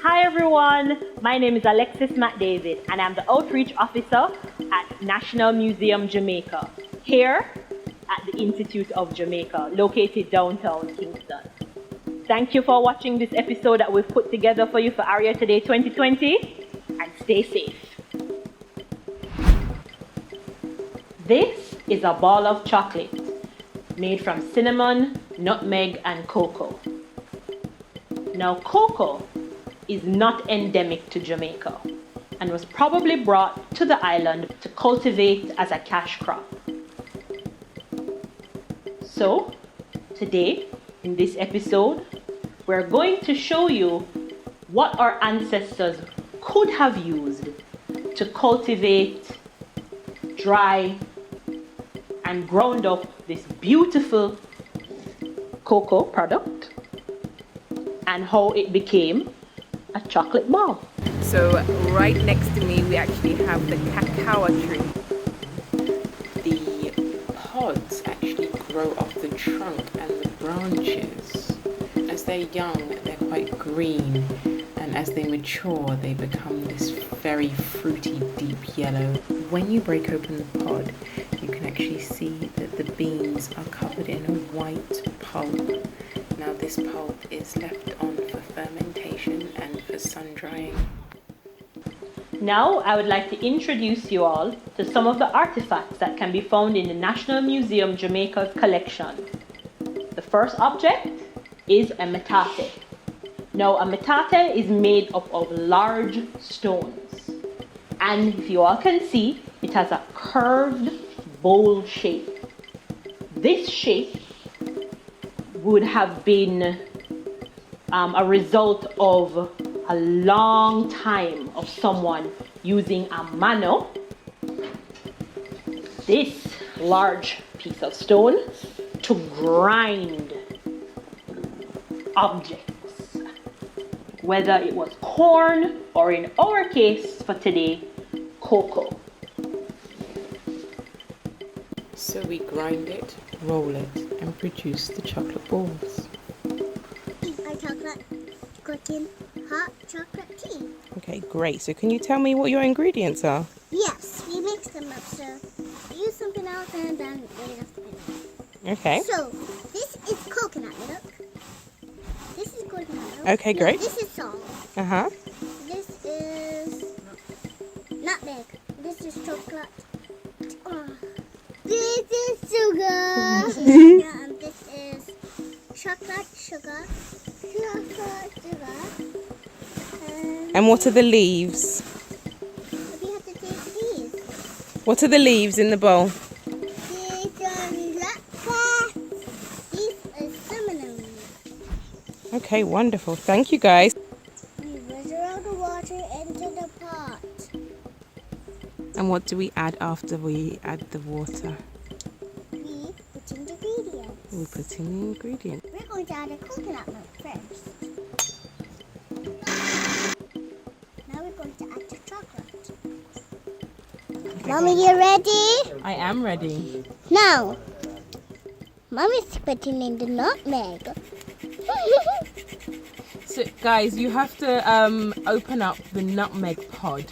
Hi everyone, my name is Alexis McDavid and I'm the Outreach Officer at National Museum Jamaica, here at the Institute of Jamaica, located downtown Kingston. Thank you for watching this episode that we've put together for you for Aria Today 2020, and stay safe. This is a ball of chocolate made from cinnamon, nutmeg and cocoa. Now cocoa is not endemic to Jamaica and was probably brought to the island to cultivate as a cash crop. So today in this episode we're going to show you what our ancestors could have used to cultivate, dry and ground up this beautiful cocoa product and how it became a chocolate ball. So right next to me we actually have the cacao tree. The pods actually grow off the trunk and the branches. As they're young, they're quite green, and as they mature, they become this very fruity, deep yellow. When you break open the pod, you can actually see that the beans are covered in a white pulp. Now this pulp is left on for fermentation and for sun drying. Now I would like to introduce you all to some of the artifacts that can be found in the National Museum Jamaica's collection. The first object is a metate. Now a metate is made up of large stones, and if you all can see, it has a curved bowl shape. This shape would have been a result of a long time of someone using a mano, this large piece of stone, to grind objects, whether it was corn or, in our case for today, cocoa. So we grind it, roll it, and produce the chocolate balls. Our chocolate cooking hot chocolate tea. Okay, great. So can you tell me what your ingredients are? Yes, we mix them up. So we use something else and then we have to finish. Okay. So this is coconut milk. This is coconut milk. Okay, great. No, this is salt. Uh-huh. This is nutmeg. This is chocolate. This is sugar. Yeah, and this is chocolate sugar. Chocolate sugar. And what are the leaves? We have to take these. What are the leaves in the bowl? These are lapis. These are cinnamon. Okay, wonderful. Thank you, guys. We measure the water into the pot. And what do we add after we add the water? We put in the ingredients. We put in the ingredients. We're going to add the coconut milk first. Now we're going to add the chocolate. Mommy, you ready? I am ready. Now, Mommy's putting in the nutmeg. So, guys, you have to open up the nutmeg pod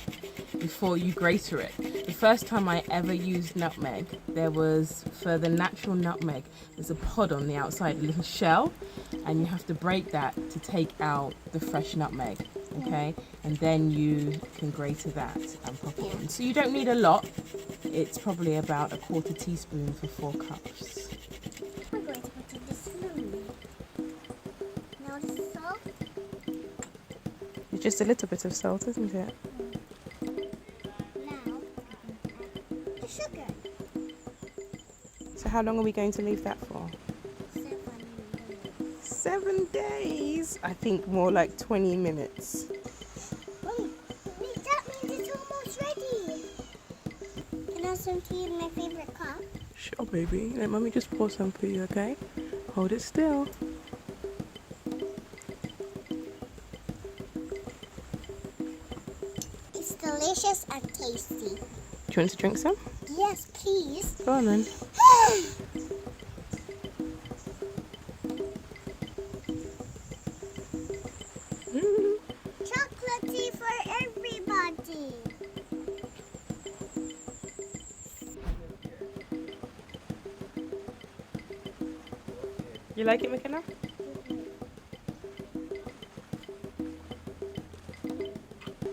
before you grate it. The first time I ever used nutmeg, there was, for the natural nutmeg, there's a pod on the outside, a little shell, and you have to break that to take out the fresh nutmeg, okay? And then you can grate that and pop it in. So you don't need a lot. It's probably about a 1/4 teaspoon for 4 cups. We're going to put in the cinnamon. Now the salt. It's just a little bit of salt, isn't it? Now, the sugar. So how long are we going to leave that for? 7 minutes. 7 days. I think more like 20 minutes. Mommy, that means it's almost ready. Can I have some tea in my favorite cup? Sure, baby. Let mommy just pour some for you, okay? Hold it still. It's delicious and tasty. Do you want to drink some? Yes, please. Go on then. Chocolate. You like it, McKenna?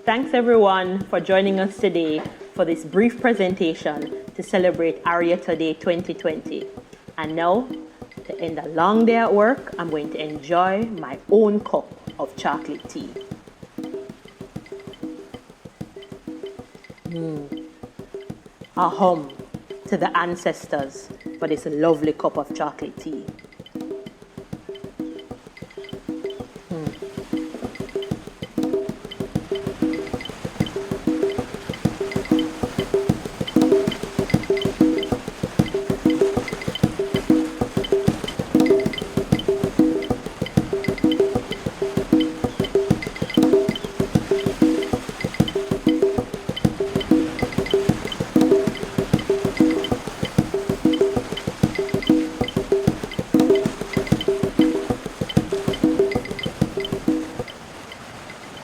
Thanks everyone for joining us today for this brief presentation to celebrate Areyto Day 2020. And now, to end a long day at work, I'm going to enjoy my own cup of chocolate tea. A hum to the ancestors for this lovely cup of chocolate tea.